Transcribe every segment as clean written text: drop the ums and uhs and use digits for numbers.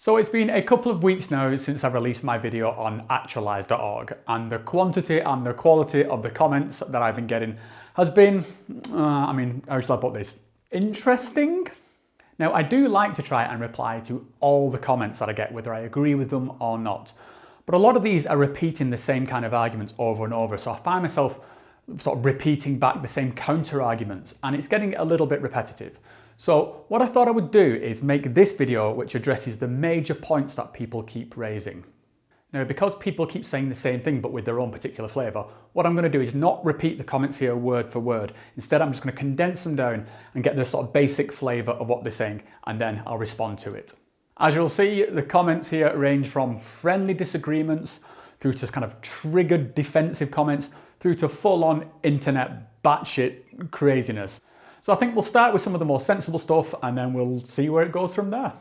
So it's been a couple of weeks now since I released my video on actualize.org, and the quantity and the quality of the comments that I've been getting has been, how shall I put this? Interesting? Now, I do like to try and reply to all the comments that I get, whether I agree with them or not. But a lot of these are repeating the same kind of arguments over and over, so I find myself sort of repeating back the same counter arguments, and it's getting a little bit repetitive. So what I thought I would do is make this video which addresses the major points that people keep raising. Now, because people keep saying the same thing but with their own particular flavour, what I'm going to do is not repeat the comments here word for word. Instead, I'm just going to condense them down and get the sort of basic flavour of what they're saying, and then I'll respond to it. As you'll see, the comments here range from friendly disagreements through to kind of triggered defensive comments through to full-on internet batshit craziness. So I think we'll start with some of the more sensible stuff and then we'll see where it goes from there.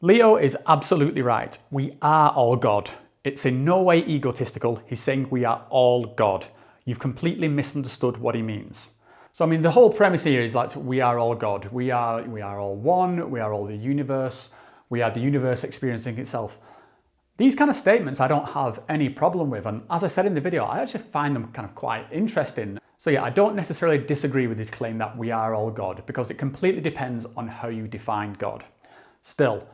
Leo is absolutely right. We are all God. It's in no way egotistical. He's saying we are all God. You've completely misunderstood what he means. So I mean, the whole premise here is like we are all God. We are all one. We are all the universe. We are the universe experiencing itself. These kind of statements I don't have any problem with, and as I said in the video, I actually find them kind of quite interesting. So yeah, I don't necessarily disagree with his claim that we are all God, because it completely depends on how you define God. Still,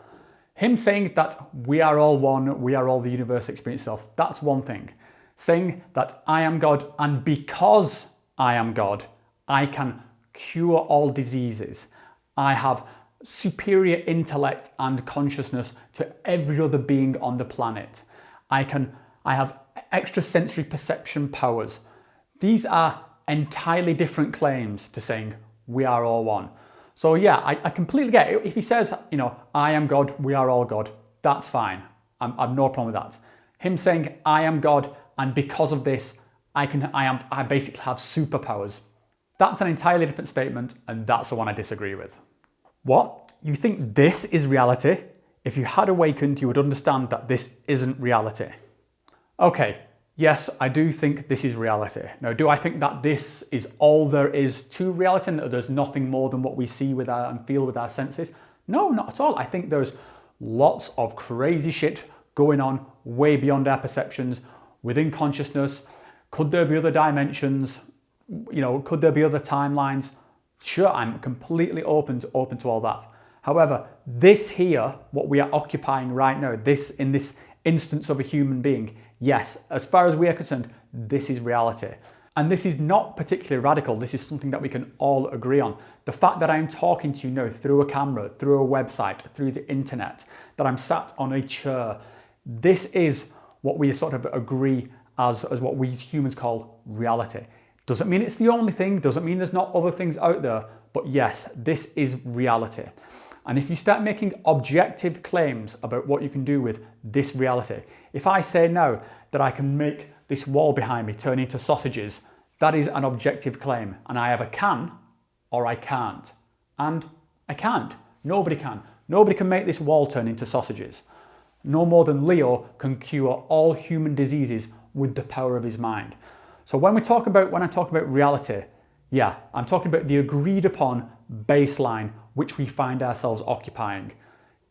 him saying that we are all one, we are all the universe experience itself, that's one thing. Saying that I am God, and because I am God, I can cure all diseases. I have superior intellect and consciousness to every other being on the planet. I have extrasensory perception powers. These are entirely different claims to saying we are all one. So yeah, I completely get it. If he says, I am God, we are all God, that's fine. I've no problem with that. Him saying I am God, and because of this, I basically have superpowers. That's an entirely different statement, and that's the one I disagree with. What? You think this is reality? If you had awakened, you would understand that this isn't reality. Okay, yes, I do think this is reality. Now, do I think that this is all there is to reality and that there's nothing more than what we see with and feel with our senses? No, not at all. I think there's lots of crazy shit going on way beyond our perceptions, within consciousness. Could there be other dimensions? Could there be other timelines? Sure, I'm completely open to all that. However, this here, what we are occupying right now, in this instance of a human being, yes, as far as we are concerned, this is reality. And this is not particularly radical. This is something that we can all agree on. The fact that I'm talking to you now through a camera, through a website, through the internet, that I'm sat on a chair, this is what we sort of agree as what we humans call reality. Doesn't mean it's the only thing, doesn't mean there's not other things out there, but yes, this is reality. And if you start making objective claims about what you can do with this reality, if I say now that I can make this wall behind me turn into sausages, that is an objective claim, and I either can or I can't. And I can't. Nobody can. Nobody can make this wall turn into sausages. No more than Leo can cure all human diseases with the power of his mind. So when I talk about reality, yeah, I'm talking about the agreed upon baseline which we find ourselves occupying.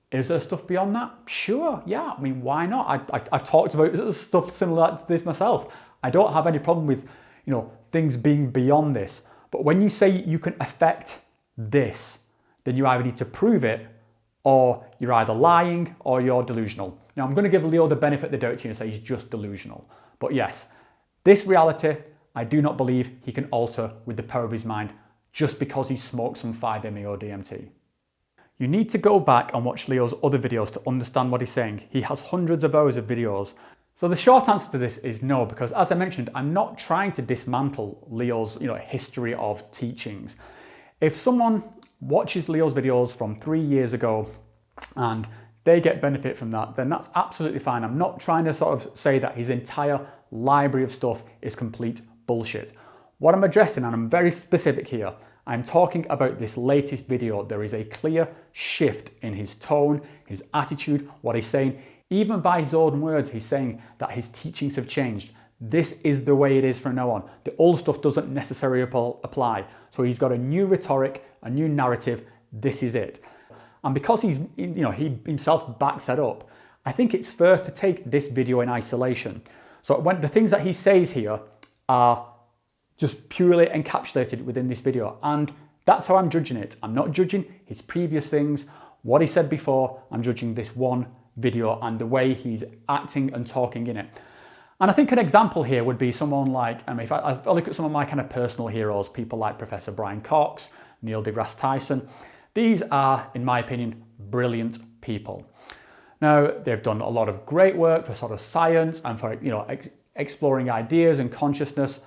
Is there stuff beyond that? Sure, yeah, I mean, why not? I've talked about stuff similar to this myself. I don't have any problem with, things being beyond this. But when you say you can affect this, then you either need to prove it, or you're either lying or you're delusional. Now, I'm going to give Leo the benefit of the doubt here and say he's just delusional. But yes, this reality, I do not believe he can alter with the power of his mind just because he smoked some 5-MeO DMT. You need to go back and watch Leo's other videos to understand what he's saying. He has hundreds of hours of videos. So the short answer to this is no, because as I mentioned, I'm not trying to dismantle Leo's history of teachings. If someone watches Leo's videos from 3 years ago and they get benefit from that, then that's absolutely fine. I'm not trying to sort of say that his entire library of stuff is complete bullshit. What I'm addressing, and I'm very specific here, I'm talking about this latest video. There is a clear shift in his tone, his attitude, what he's saying. Even by his own words, he's saying that his teachings have changed. This is the way it is from now on. The old stuff doesn't necessarily apply. So he's got a new rhetoric, a new narrative. This is it. And because he himself backs that up, I think it's fair to take this video in isolation. So when the things that he says here are just purely encapsulated within this video, and that's how I'm judging it. I'm not judging his previous things, what he said before. I'm judging this one video and the way he's acting and talking in it. And I think an example here would be someone like, if I look at some of my kind of personal heroes, people like Professor Brian Cox, Neil deGrasse Tyson, these are, in my opinion, brilliant people. Now, they've done a lot of great work for sort of science and for, exploring ideas and consciousness.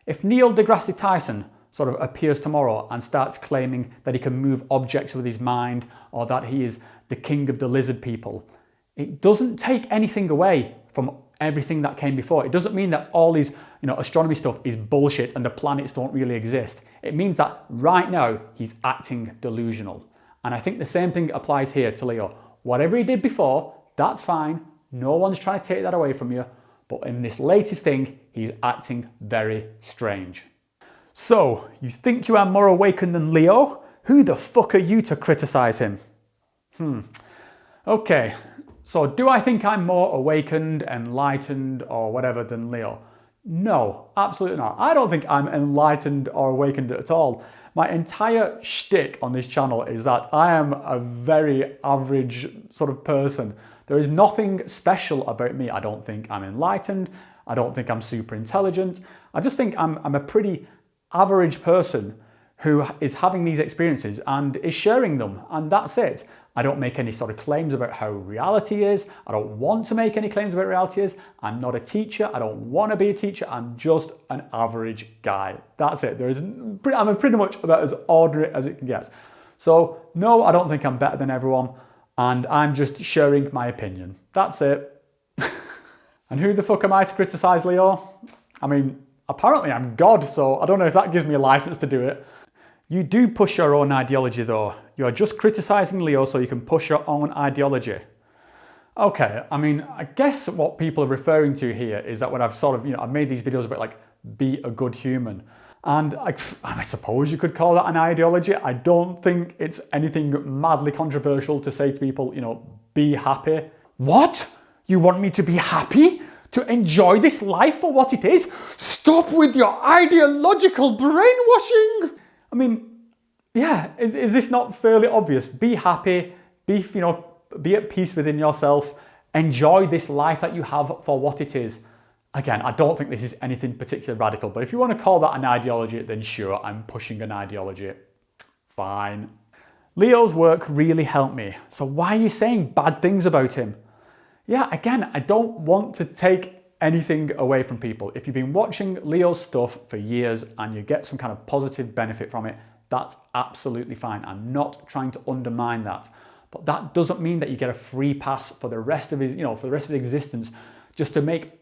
If Neil deGrasse Tyson sort of appears tomorrow and starts claiming that he can move objects with his mind, or that he is the king of the lizard people, it doesn't take anything away from everything that came before. It doesn't mean that all these astronomy stuff is bullshit and the planets don't really exist. It means that right now he's acting delusional. And I think the same thing applies here to Leo. Whatever he did before, that's fine. No one's trying to take that away from you. But in this latest thing, he's acting very strange. So, you think you are more awakened than Leo? Who the fuck are you to criticize him? Okay, so do I think I'm more awakened, enlightened, or whatever than Leo? No, absolutely not. I don't think I'm enlightened or awakened at all. My entire shtick on this channel is that I am a very average sort of person. There is nothing special about me. I don't think I'm enlightened. I don't think I'm super intelligent. I just think I'm a pretty average person who is having these experiences and is sharing them, and that's it. I don't make any sort of claims about how reality is. I don't want to make any claims about reality is. I'm not a teacher. I don't want to be a teacher. I'm just an average guy. That's it. I'm pretty much about as ordinary as it gets. So no, I don't think I'm better than everyone, and I'm just sharing my opinion. That's it. And who the fuck am I to criticize Leo? I mean, apparently I'm God, so I don't know if that gives me a license to do it. You do push your own ideology though. You're just criticizing Leo so you can push your own ideology. Okay, I mean, I guess what people are referring to here is that when I've sort of, I've made these videos about like, be a good human. And I suppose you could call that an ideology. I don't think it's anything madly controversial to say to people, be happy. What? You want me to be happy? To enjoy this life for what it is? Stop with your ideological brainwashing! I mean, yeah, is this not fairly obvious? Be happy, be at peace within yourself, enjoy this life that you have for what it is. Again, I don't think this is anything particularly radical, but if you want to call that an ideology, then sure, I'm pushing an ideology. Fine. Leo's work really helped me, so why are you saying bad things about him? Yeah, again, I don't want to take anything away from people. If you've been watching Leo's stuff for years and you get some kind of positive benefit from it, that's absolutely fine. I'm not trying to undermine that. But that doesn't mean that you get a free pass for the rest of his, for the rest of his existence, just to make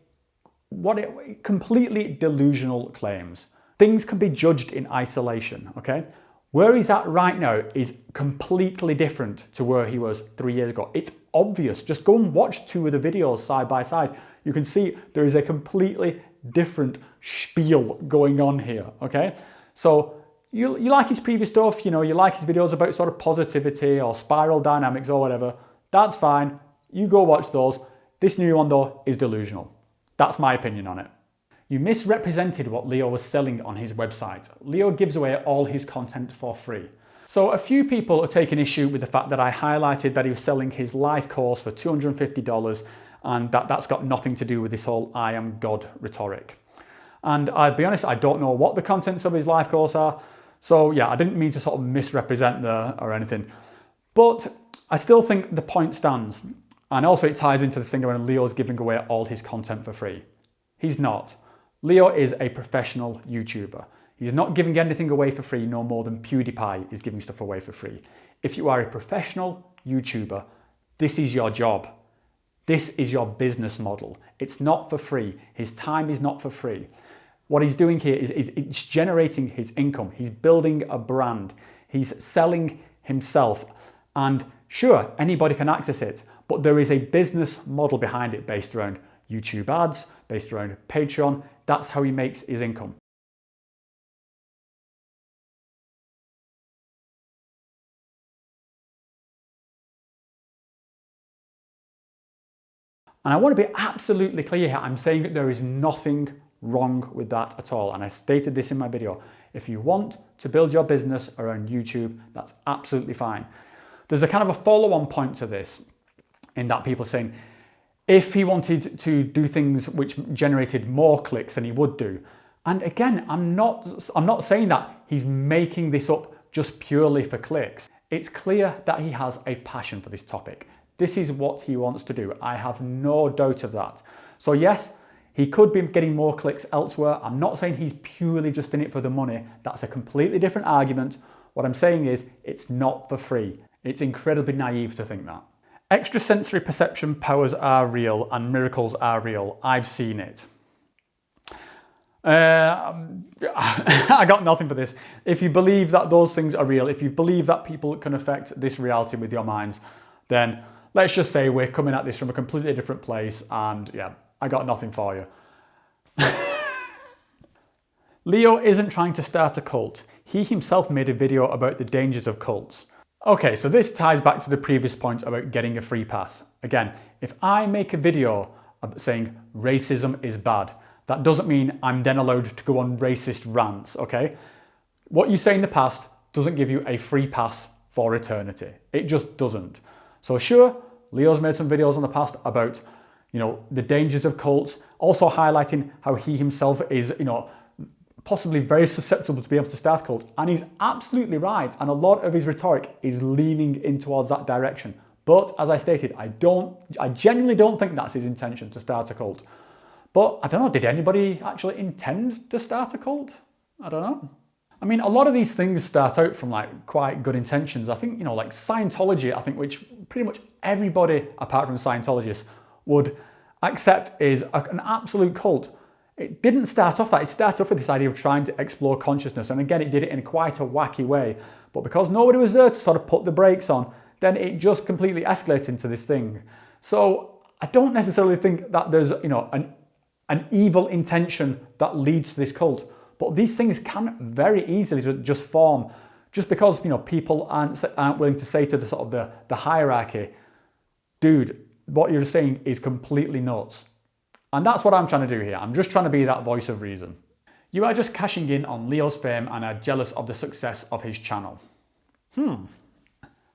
completely delusional claims. Things can be judged in isolation, okay? Where he's at right now is completely different to where he was 3 years ago. It's obvious. Just go and watch two of the videos side by side. You can see there is a completely different spiel going on here, okay? So you like his previous stuff, you like his videos about sort of positivity or spiral dynamics or whatever. That's fine. You go watch those. This new one though is delusional. That's my opinion on it. You misrepresented what Leo was selling on his website. Leo gives away all his content for free. So a few people are taking issue with the fact that I highlighted that he was selling his life course for $250 and that's got nothing to do with this whole I am God rhetoric. And I'll be honest, I don't know what the contents of his life course are. So yeah, I didn't mean to sort of misrepresent there or anything. But I still think the point stands. And also it ties into this thing when Leo's giving away all his content for free. He's not. Leo is a professional YouTuber. He's not giving anything away for free no more than PewDiePie is giving stuff away for free. If you are a professional YouTuber, this is your job. This is your business model. It's not for free. His time is not for free. What he's doing here is it's generating his income. He's building a brand. He's selling himself. And sure, anybody can access it, but there is a business model behind it based around YouTube ads, based around Patreon. That's how he makes his income. And I want to be absolutely clear here. I'm saying that there is nothing wrong with that at all. And I stated this in my video. If you want to build your business around YouTube, that's absolutely fine. There's a kind of a follow-on point to this, in that people are saying, if he wanted to do things which generated more clicks than he would do. And again, I'm not saying that he's making this up just purely for clicks. It's clear that he has a passion for this topic. This is what he wants to do. I have no doubt of that. So yes, he could be getting more clicks elsewhere. I'm not saying he's purely just in it for the money. That's a completely different argument. What I'm saying is it's not for free. It's incredibly naive to think that. Extrasensory perception powers are real and miracles are real. I've seen it. I got nothing for this. If you believe that those things are real, if you believe that people can affect this reality with your minds, then let's just say we're coming at this from a completely different place, and yeah, I got nothing for you. Leo isn't trying to start a cult. He himself made a video about the dangers of cults. Okay, so this ties back to the previous point about getting a free pass. Again, if I make a video saying racism is bad, that doesn't mean I'm then allowed to go on racist rants, okay? What you say in the past doesn't give you a free pass for eternity. It just doesn't. So sure, Leo's made some videos in the past about, the dangers of cults, also highlighting how he himself is, possibly very susceptible to be able to start a cult. And he's absolutely right. And a lot of his rhetoric is leaning in towards that direction. But as I stated, I genuinely don't think that's his intention to start a cult. But I don't know, did anybody actually intend to start a cult? I don't know. I mean, a lot of these things start out from quite good intentions. I think, like Scientology, I think, which pretty much everybody apart from Scientologists would accept is an absolute cult. It didn't start off that. It started off with this idea of trying to explore consciousness. And again, it did it in quite a wacky way. But because nobody was there to sort of put the brakes on, then it just completely escalates into this thing. So I don't necessarily think that there's, an evil intention that leads to this cult. But these things can very easily just form just because, people aren't willing to say to the sort of the hierarchy, dude, what you're saying is completely nuts. And that's what I'm trying to do here. I'm just trying to be that voice of reason. You are just cashing in on Leo's fame and are jealous of the success of his channel.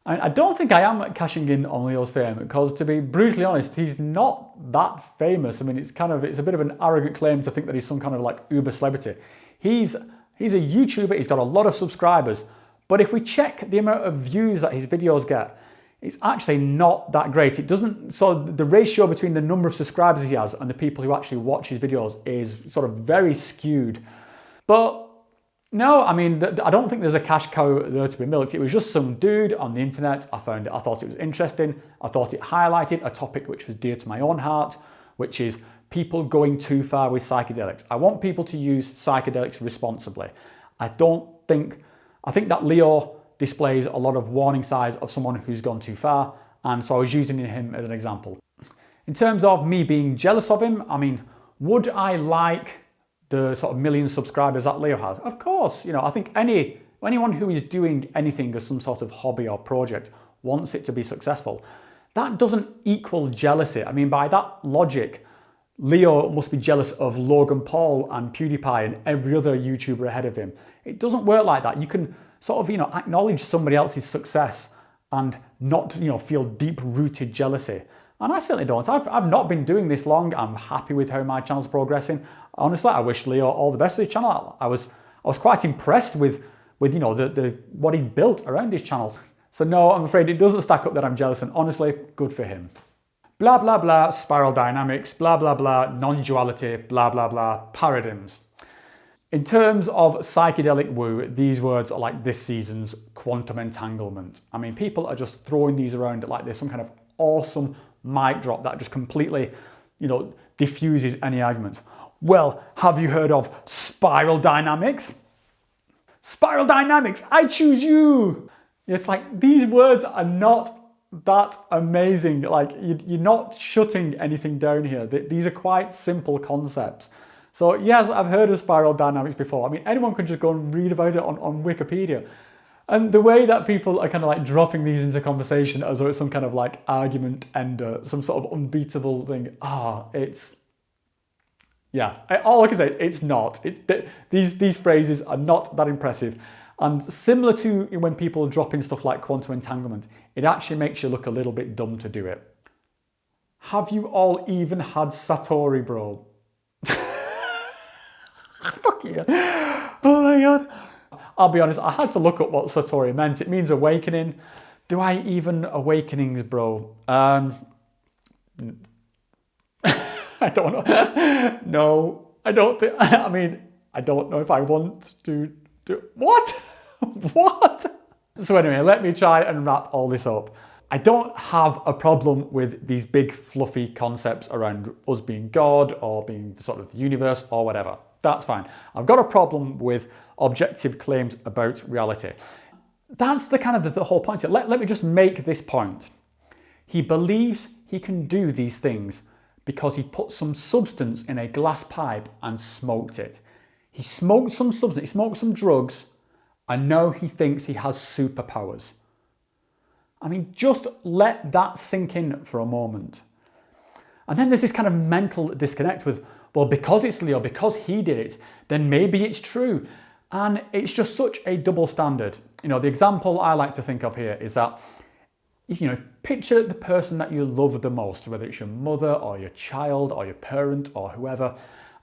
I don't think I am cashing in on Leo's fame because, to be brutally honest, he's not that famous. I mean, it's a bit of an arrogant claim to think that he's some kind of uber celebrity. He's a YouTuber, he's got a lot of subscribers, but if we check the amount of views that his videos get, it's actually not that great. So the ratio between the number of subscribers he has and the people who actually watch his videos is sort of very skewed. But no, I mean, I don't think there's a cash cow there to be milked. It was just some dude on the internet. I thought it was interesting. I thought it highlighted a topic which was dear to my own heart, which is people going too far with psychedelics. I want people to use psychedelics responsibly. I think that Leo displays a lot of warning signs of someone who's gone too far, and so I was using him as an example. In terms of me being jealous of him, I mean, would I like the sort of million subscribers that Leo has? Of course, I think anyone who is doing anything as some sort of hobby or project wants it to be successful. That doesn't equal jealousy. I mean, by that logic, Leo must be jealous of Logan Paul and PewDiePie and every other YouTuber ahead of him. It doesn't work like that. You can sort of, acknowledge somebody else's success and not, feel deep-rooted jealousy. And I certainly don't. I've not been doing this long. I'm happy with how my channel's progressing. Honestly, I wish Leo all the best with his channel. I was quite impressed with what he built around his channels. So no, I'm afraid it doesn't stack up that I'm jealous, and honestly, good for him. Blah, blah, blah, spiral dynamics, blah, blah, blah, non-duality, blah, blah, blah, paradigms. In terms of psychedelic woo, these words are like this season's quantum entanglement. I mean, people are just throwing these around like there's some kind of awesome mic drop that just completely, diffuses any argument. Well, have you heard of spiral dynamics? Spiral dynamics, I choose you. It's like these words are not that amazing. Like you're not shutting anything down here. These are quite simple concepts. So yes, I've heard of spiral dynamics before. I mean, anyone can just go and read about it on Wikipedia. And the way that people are kind of like dropping these into conversation as though it's some kind of like argument ender, some sort of unbeatable thing. All I can say, it's not. These phrases are not that impressive. And similar to when people drop in stuff like quantum entanglement, it actually makes you look a little bit dumb to do it. Have you all even had satori, bro? Fuck you. Oh my God. I'll be honest, I had to look up what satori meant. It means awakening. Do I even awakenings, bro? I don't know. No, I don't think. I mean, I don't know if I want to do. What? What? So anyway, let me try and wrap all this up. I don't have a problem with these big fluffy concepts around us being God or being sort of the universe or whatever. That's fine. I've got a problem with objective claims about reality. That's the kind of the whole point. Let me just make this point. He believes he can do these things because he put some substance in a glass pipe and smoked it. He smoked some substance, he smoked some drugs, and now he thinks he has superpowers. I mean, just let that sink in for a moment. And then there's this kind of mental disconnect with, well, because it's Leo, because he did it, then maybe it's true. And it's just such a double standard. You know, the example I like to think of here is that, you know, picture the person that you love the most, whether it's your mother or your child or your parent or whoever,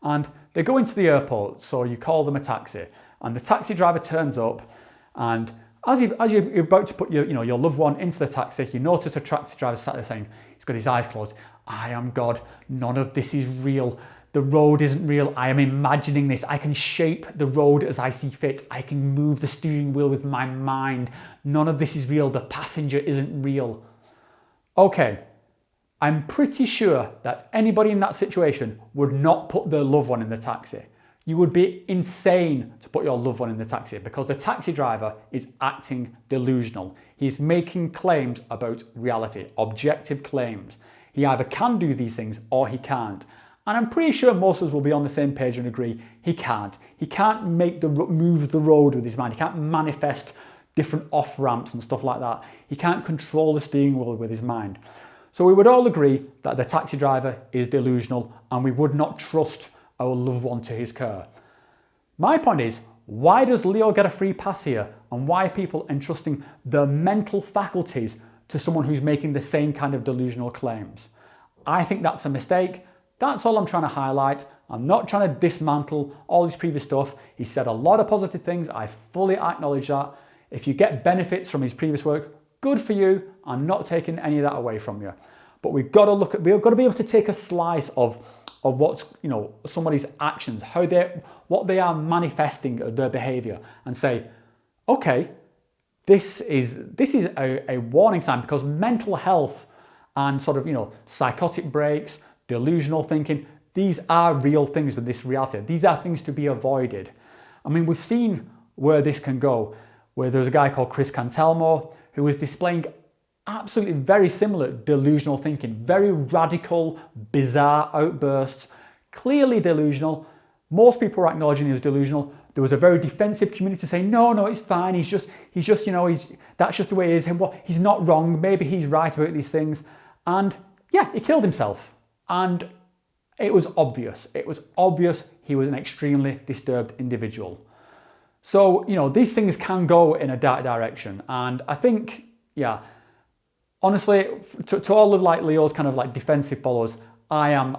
and they go into the airport, so you call them a taxi, and the taxi driver turns up, and as you're about to put your loved one into the taxi, you notice a taxi driver sat there saying, he's got his eyes closed, I am God, none of this is real. The road isn't real. I am imagining this. I can shape the road as I see fit. I can move the steering wheel with my mind. None of this is real. The passenger isn't real. Okay, I'm pretty sure that anybody in that situation would not put their loved one in the taxi. You would be insane to put your loved one in the taxi because the taxi driver is acting delusional. He's making claims about reality, objective claims. He either can do these things or he can't. And I'm pretty sure most of us will be on the same page and agree he can't. He can't move the road with his mind. He can't manifest different off-ramps and stuff like that. He can't control the steering wheel with his mind. So we would all agree that the taxi driver is delusional and we would not trust our loved one to his care. My point is, why does Leo get a free pass here? And why are people entrusting their mental faculties to someone who's making the same kind of delusional claims? I think that's a mistake. That's all I'm trying to highlight. I'm not trying to dismantle all his previous stuff. He said a lot of positive things. I fully acknowledge that. If you get benefits from his previous work, good for you. I'm not taking any of that away from you. But we've got to be able to take a slice of what's, you know, somebody's actions, what they are manifesting of their behavior, and say, okay, this is a warning sign, because mental health and sort of, you know, psychotic breaks, delusional thinking, these are real things with this reality. These are things to be avoided. I mean, we've seen where this can go, where there's a guy called Chris Cantelmo who was displaying absolutely very similar delusional thinking, very radical, bizarre outbursts, clearly delusional. Most people were acknowledging he was delusional. There was a very defensive community saying, no, it's fine. He's just, you know, that's just the way he is. He's not wrong. Maybe he's right about these things. And yeah, he killed himself. And it was obvious. It was obvious he was an extremely disturbed individual. So, you know, these things can go in a dark direction. And I think, yeah, honestly, to all of like Leo's kind of like defensive followers, I am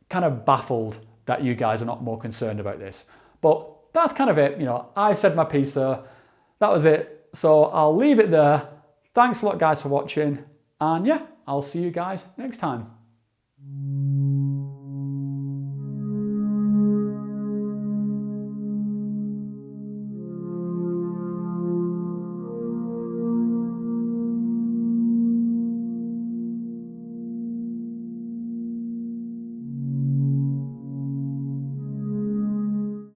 kind of baffled that you guys are not more concerned about this. But that's kind of it. You know, I've said my piece there. That was it. So I'll leave it there. Thanks a lot, guys, for watching. And yeah, I'll see you guys next time.